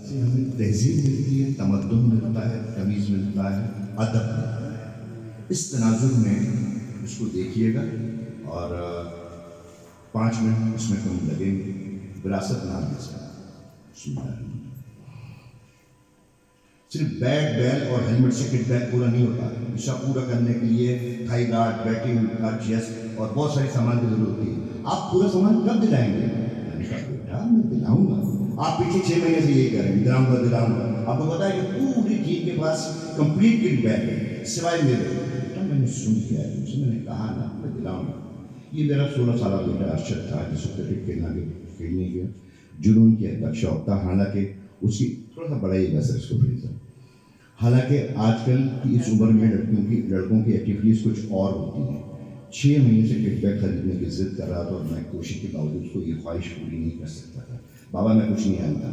से हमें तहजीब मिलती है, तमद्दुन मिलता है, तमीज़ मिलता है, अदब मिलता है। इस तनाजुर में इसको देखिएगा और 5 मिनट इसमें कम लगेंगे। विरासत नाम के साथ सिर्फ बैट बैल और हेलमेट से किट बैग पूरा नहीं होता। इसे पूरा करने के लिए थाई गार्ड, बैटिंग का चेस्ट और बहुत सारे सामान की जरूरत होती है। आप पूरा सामान कब दिलाएंगे? मैंने कहा बेटा मैं दिलाऊंगा। आप पीछे 6 महीने से यही करें, दिलाऊंगा दिलाऊंगा। आपको पता है कि पूरी टीम के पास कंप्लीट किट बैग है सिवाय मेरे। बेटा मैंने सुन किया है तुमसे, मैंने कहा ना मैं दिलाऊंगा। ये मेरा 16 साल बेटा अरशद था जिस वक्त क्रिकेट खेलने गया, जुनून किया था, शौक था। हालांकि उसकी थोड़ा सा बड़ा ही बस इसको फ्रीजर। हालांकि आजकल की इस उम्र में लड़कों की एक्टिविटीज़ कुछ और होती हैं। 6 महीने से किट बैग खरीदने की जिद कर रहा था और मैं कोशिश के बावजूद उसको ये ख्वाहिश पूरी नहीं कर सकता था। बाबा मैं कुछ नहीं जानता,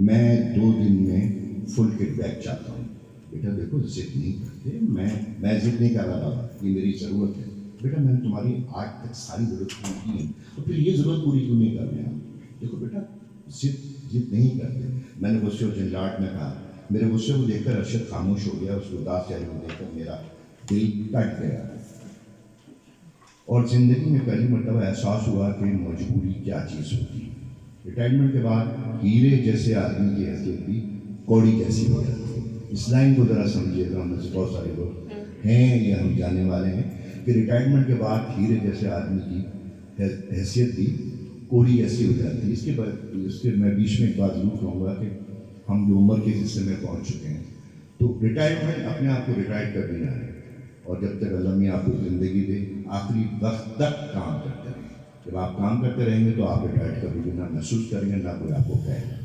मैं 2 दिन में फुल किट बैग चाहता हूँ। बेटा देखो जिद नहीं करते, मैं जिद नहीं कर रहा बाबा, ये मेरी ज़रूरत है। बेटा मैंने तुम्हारी आज तक सारी ज़रूरत पूरी की है, तो फिर ये ज़रूरत पूरी क्यों नहीं कर रहे आप? देखो बेटा जिद नहीं करते। मैंने गुस्से और झंझाहट में कहा। मेरे गुस्से को देखकर अरशद खामोश हो गया। उसके उदास चेहरे को देखकर मेरा दिल कट गया और ज़िंदगी में पहली मरतबा एहसास हुआ कि मजबूरी क्या चीज़ होती है। रिटायरमेंट के बाद हीरे जैसे आदमी की हैसियत भी कौड़ी जैसी हो जाती है। इस लाइन को ज़रा समझिएगा, हम से बहुत सारे लोग हैं या हम जाने वाले हैं कि रिटायरमेंट के बाद हीरे जैसे आदमी की हैसियत भी कौड़ी जैसी हो जाती है। इसके मैं बीच में एक बात जरूर कहूँगा कि हम जो उम्र के हिस्से में पहुँच चुके हैं, तो रिटायरमेंट अपने आप को रिटायर कर देना है और जब तक अल्लाह मियां आपको ज़िंदगी दे आखिरी वक्त तक काम करते रहें। जब आप काम करते रहेंगे तो आप रिटायर्ड कभी भी ना महसूस करेंगे, ना कोई आपको कहेगा।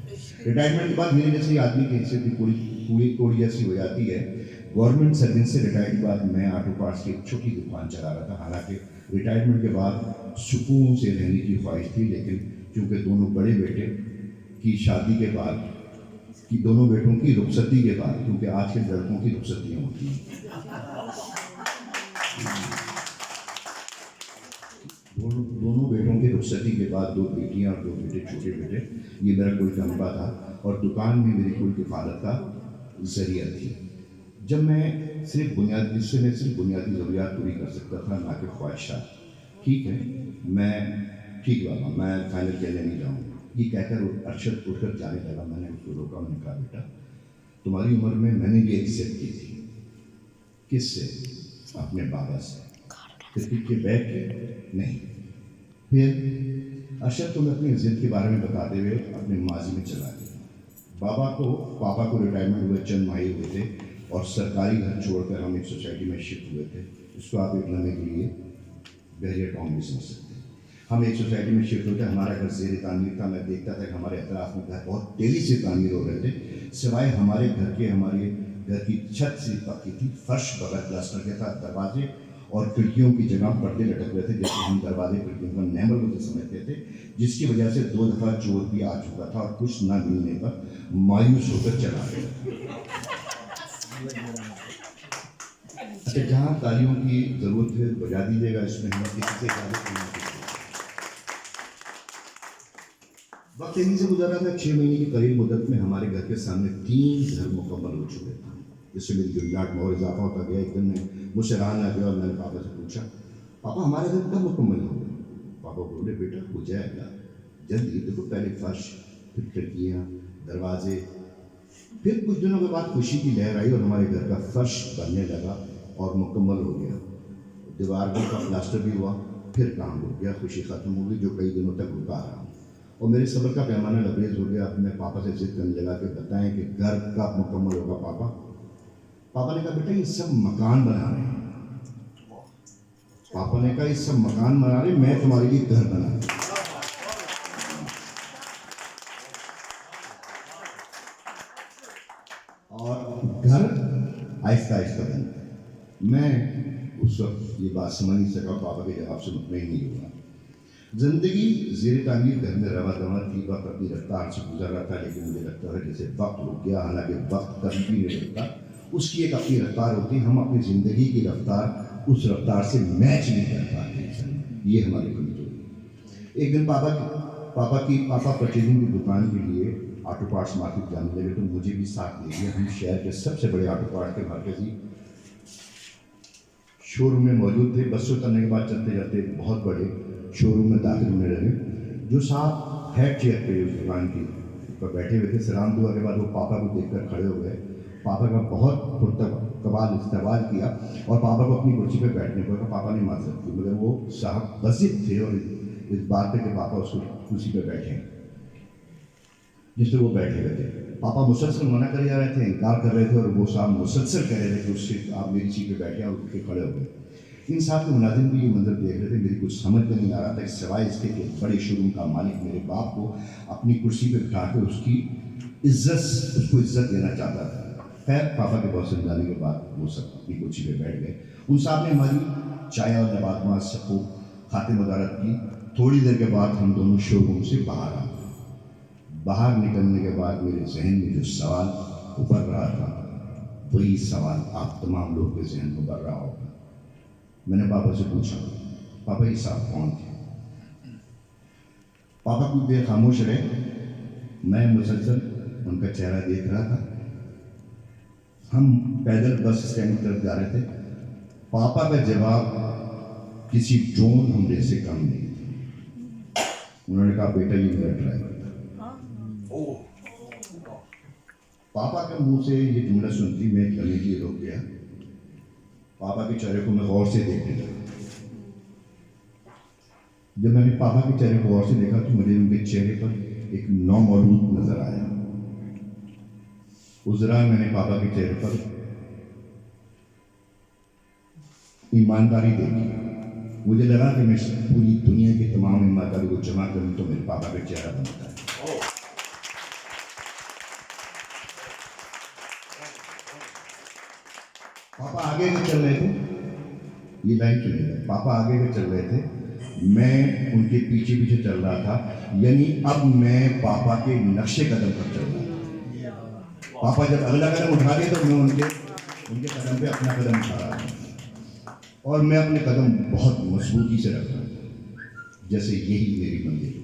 रिटायरमेंट के बाद मेरे जैसे आदमी की हिस्से भी पूरी कोड़ी जैसी हो जाती है। गवर्नमेंट सर्विस से रिटायर्ड के बाद मैं ऑटो पार्ट्स की एक छोटी दुकान चला रहा था। हालांकि रिटायरमेंट के बाद सुकून से रहने की ख्वाहिश थी, लेकिन चूँकि दोनों बड़े बेटे की शादी के बाद कि दोनों बेटों की रुखसती के बाद, क्योंकि आज के लड़कों की रुखसतियाँ होती हैं, दोनों बेटों की रुखसती के बाद 2 बेटियां और 2 बेटे छोटे बेटे, ये मेरा कुल तनख्वाह था और दुकान में मेरी कुल किफ़ालत का जरिया थी। जब मैं सिर्फ बुनियादी ज़रूरियात पूरी कर सकता था, ना कि ख्वाहिशात। ठीक है ठीक बाबा मैं फाइनल कहने नहीं जाऊँगा, ये कहकर अरशद उठकर जाने लगा। मैंने उसको रोका, मैंने कहा बेटा तुम्हारी उम्र में मैंने भी एक जिद की थी। किससे? अपने बाबा से। क्रिकेट के बैग के नहीं। फिर अरशद तुम्हें अपनी जिद के बारे में बताते हुए अपने माजी में चला गया। पापा को रिटायरमेंट हुए चंद माही हुए थे और सरकारी घर छोड़कर हम एक सोसाइटी में शिफ्ट हुए थे। इसको आप एक लम्हे के लिए बहरिया टाउन भी समझ सकते हैं। हम एक सोसाइटी में शिफ्ट होते, हमारा घर ज़ेर तामीर था। मैं देखता था कि हमारे अतराफ में घर बहुत तेज़ी से तामीर हो रहे थे। सिवाय हमारे घर की छत से पक्की थी, फर्श बगैर प्लास्टर के था, दरवाजे और खिड़कियों की जगह पर्दे लटक रहे थे, जैसे हम दरवाजे खिड़कियों का नैमल को समझते थे, जिसकी वजह से 2 दफ़ा चोर भी आ चुका था और कुछ ना मिलने पर मायूस होकर चला गया। अच्छा, जहाँ तालियों की ज़रूरत है बजा दीजिएगा, इसमें हम किसी से वक्त यहीं से गुजरा था। 6 महीने की करीब मुद्दत में हमारे घर के सामने 3 घर मुकम्मल हो चुके थे, जिससे मेरी जुल्लाट में और इजाफा होता गया। एक दिन में मुझसे रहा ना गया और मैंने पापा से पूछा, पापा हमारे घर कब मुकम्मल हो गए? पापा बोले बेटा हो जाएगा जल्दी, देखो पहले फर्श, फिर खिड़कियाँ, दरवाजे। फिर कुछ दिनों के बाद खुशी की लहर आई और हमारे घर का फर्श बनने लगा और मुकम्मल हो गया। दीवार का प्लास्टर भी हुआ, फिर काम हो गया। खुशी ख़त्म हो गई जो कई दिनों तक रुका रहा और मेरे सब्र का पैमाना लबरेज हो गया। अब मैं पापा से जिद करने लगा कि बताएं कि घर कब मुकम्मल होगा पापा। पापा ने कहा बेटा ये सब मकान बना रहे हैं। पापा ने कहा ये सब मकान बना रहे, मैं तुम्हारे लिए घर बना रहा। और घर आहिस्ता आहिस्ता बनता है। मैं उस वक्त ये बात समझ नहीं सका, पापा के जवाब से मुतमईन नहीं हुआ। जिंदगी ज़ेर तामीर घर में रवा दवा थी, वक्त अपनी रफ्तार से गुजर रहा था, लेकिन मुझे लगता है जैसे वक्त रुक गया। हालांकि वक्त कभी भी नहीं रुकता, उसकी एक अपनी रफ्तार होती है। हम अपनी ज़िंदगी की रफ्तार उस रफ्तार से मैच नहीं कर पाते, ये हमारी कमजोरी है। एक दिन पापा परचेजिंग की दुकान के लिए ऑटो पार्ट्स मार्केट जाने लगे तो मुझे भी साथ ले लिया। हम शहर के सबसे बड़े ऑटो पार्ट्स के मरकजी शोरूम में मौजूद थे। बस से उतरने के बाद चलते चलते बहुत बड़े शोरूम में दाखिल होने लगे। जो साहब हेड चेयर पे उस दुकान की पर बैठे हुए थे, सलाम दुआ के बाद वो पापा को देखकर खड़े हो गए। पापा का बहुत पुरतकबाल इस्तेमाल किया और पापा को अपनी कुर्सी पे बैठने को कहा। पापा ने माजरत की, मगर वो साहब बसित थे और इस बात पे कि पापा उसको कुर्सी पे बैठे जिससे वो बैठे हुए थे। पापा मुसलसल मना कर जा रहे थे, इनकार कर रहे थे, और वो साहब मुसलसल कह रहे थे कि उससे आप मेरी सीट पे बैठे और उठ के खड़े हो गए। इन साहब के मुलाजिम भी ये मंजर देख रहे थे। मेरी कुछ समझ में नहीं आ रहा था कि सिवाय इसके कि बड़े शोरूम का मालिक मेरे बाप को अपनी कुर्सी पे बिठा के उसको इज्जत देना चाहता था। खैर पापा के बहुत समझाने के बाद वो सब अपनी कुर्सी पे बैठ गए। उन साहब ने हमारी चाय और नबातमात सबको खाते मुबारक की। थोड़ी देर के बाद हम दोनों शोरूम से बाहर आ गए। बाहर निकलने के बाद मेरे जहन में जो सवाल उभर रहा था वही सवाल आप तमाम लोगों के जहन में उभर रहा होगा। मैंने पापा से पूछा, पापा ये साहब कौन थे? पापा कुछ देर खामोश रहे। मैं मुसलसल उनका चेहरा देख रहा था। हम पैदल बस स्टैंड की तरफ जा रहे थे। पापा का जवाब किसी ड्रोन हमले से कम नहीं था। उन्होंने कहा, बेटा ये मेरा ड्राइवर था। पापा के मुंह से ये जुमला सुनती मैं चलने के लिए रुक गया। पापा के चेहरे को मैं गौर से देखने लगा। जब मैंने पापा के चेहरे को गौर से देखा तो मुझे उनके चेहरे पर एक नौमौलूद नजर आया। उस दौरान मैंने पापा के चेहरे पर ईमानदारी देखी। मुझे लगा कि मैं पूरी दुनिया की तमाम ईमानदारी को जमा करूं तो मेरे पापा का चेहरा बनता है। पापा आगे के चल रहे थे, ये लाइन सुनिएगा। पापा आगे के चल रहे थे, मैं उनके पीछे पीछे चल रहा था। यानी अब मैं पापा के नक्शे कदम पर चल रहा था। पापा जब अगला कदम उठा दिए तो मैं उनके कदम पे अपना कदम उठा रहा था और मैं अपने कदम बहुत मजबूती से रख रहा था, जैसे यही मेरी मंजिल,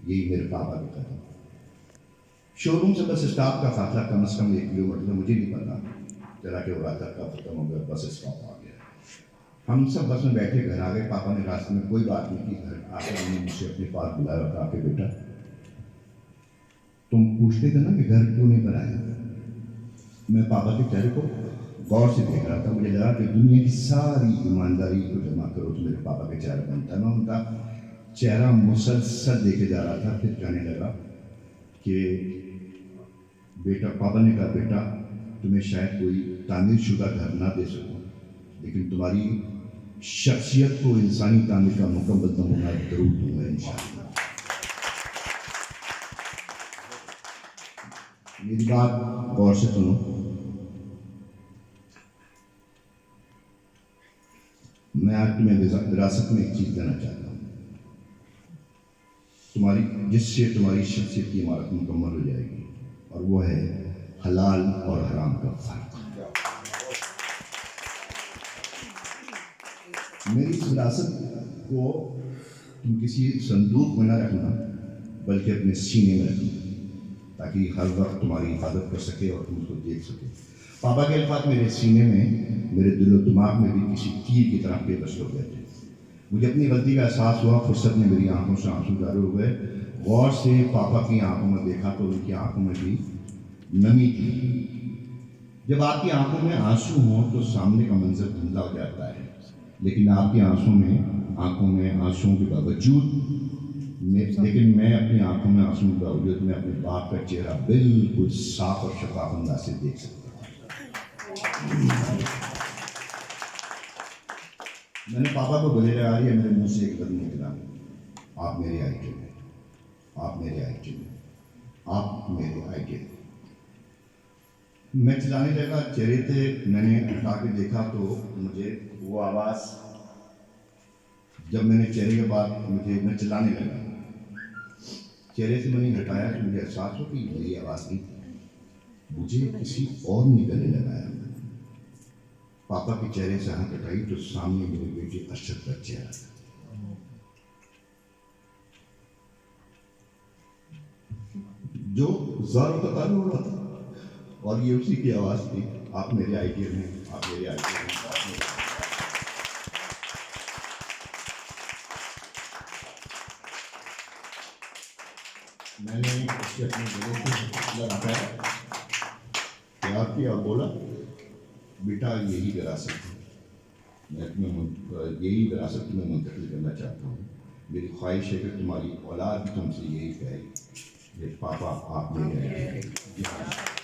यही मेरे पापा के कदम। शोरूम से बस स्टॉप का फासला कम से कम 1 किलोमीटर, मुझे नहीं पता चला कि वो रात का खत्म हो गया, बस स्टॉप आ गया। हम सब बस में बैठे घर आ गए। पापा ने रास्ते में कोई बात नहीं की। घर आकर उन्होंने मुझसे अपने पास बुलाया और कहा कि बेटा तुम पूछते थे ना कि घर क्यों नहीं बनाया। मैं पापा के चेहरे को गौर से देख रहा था। मुझे लगा कि दुनिया की सारी ईमानदारी को जमा करो तो मेरे पापा के चेहरा बनता है। मैं उनका चेहरा मुसलसल देखे जा रहा था। फिर कहने लगा कि बेटा, पापा ने कहा, बेटा तुम्हें शायद कोई तामीरशुदा घर ना दे सकूं, लेकिन तुम्हारी शख्सियत को इंसानी तामीर का मुकम्मल नमूना जरूर दूंगा इंशाअल्लाह। मेरी बात गौर से सुनो। मैं आज तुम्हें विरासत में एक चीज देना चाहता हूँ, जिससे तुम्हारी शख्सियत की इमारत मुकम्मल हो जाएगी, और वो है हलाल और हराम का फर्क। मेरी इस विरासत को तुम किसी संदूक में न रखना, बल्कि अपने सीने में रखना, ताकि हर वक्त तुम्हारी हिफाजत कर सके और तुम उसको देख सके। पापा के अल्फाज मेरे सीने में, मेरे दिलो दिमाग में भी किसी तीर की तरह पेवस्त हो गए थे। मुझे अपनी गलती का एहसास हुआ। फुर्सत में मेरी आंखों से आंसू जारी हो गए। गौर से पापा की आंखों में देखा तो उनकी आंखों में भी नमी थी। जब आपकी आंखों में आंसू हों तो सामने का मंजर धुंधला हो जाता है, लेकिन आपकी आंखों में आंसुओं के बावजूद लेकिन मैं अपनी आंखों में आंसू के बावजूद मैं अपने बाप का चेहरा बिल्कुल साफ और शफाफ अंदाज से देख सकता हूँ। मैंने पापा को गले लगा लिया। मेरे मुंह से एक लफ्ज़ निकला, आप मेरे आइडियल हैं, आप मेरे आइडियल हैं, आप मेरे आइडियल। मैं चिल्लाने लगा। चेहरे से मैंने उठा के देखा तो मुझे वो आवाज़, जब मैंने चेहरे के बाद मैं चिल्लाने लगा। चेहरे से मैंने हटाया तो मुझे एहसास हो कि मेरी आवाज़ नहीं थी, मुझे किसी और ने गले लगाया। पापा के चेहरे से हाथ हटाई तो सामने मेरे बेटे अरशद का चेहरा था। जो ज़ारो कतार हो रहा था, और ये उसी की आवाज़ थी। आप मेरे आइडियल हैं, आप मेरे आइडियल हैं, आप मेरे। मैंने उससे अपने दिलों से लगाया, प्यार किया और बोला, बेटा यही विरासत है, मैं तुम्हें यही विरासत तुम्हें मुंतकिल करना चाहता हूँ। मेरी ख्वाहिश है कि तुम्हारी औलाद भी तुमसे यही कहे कि पापा आप मेरे हैं।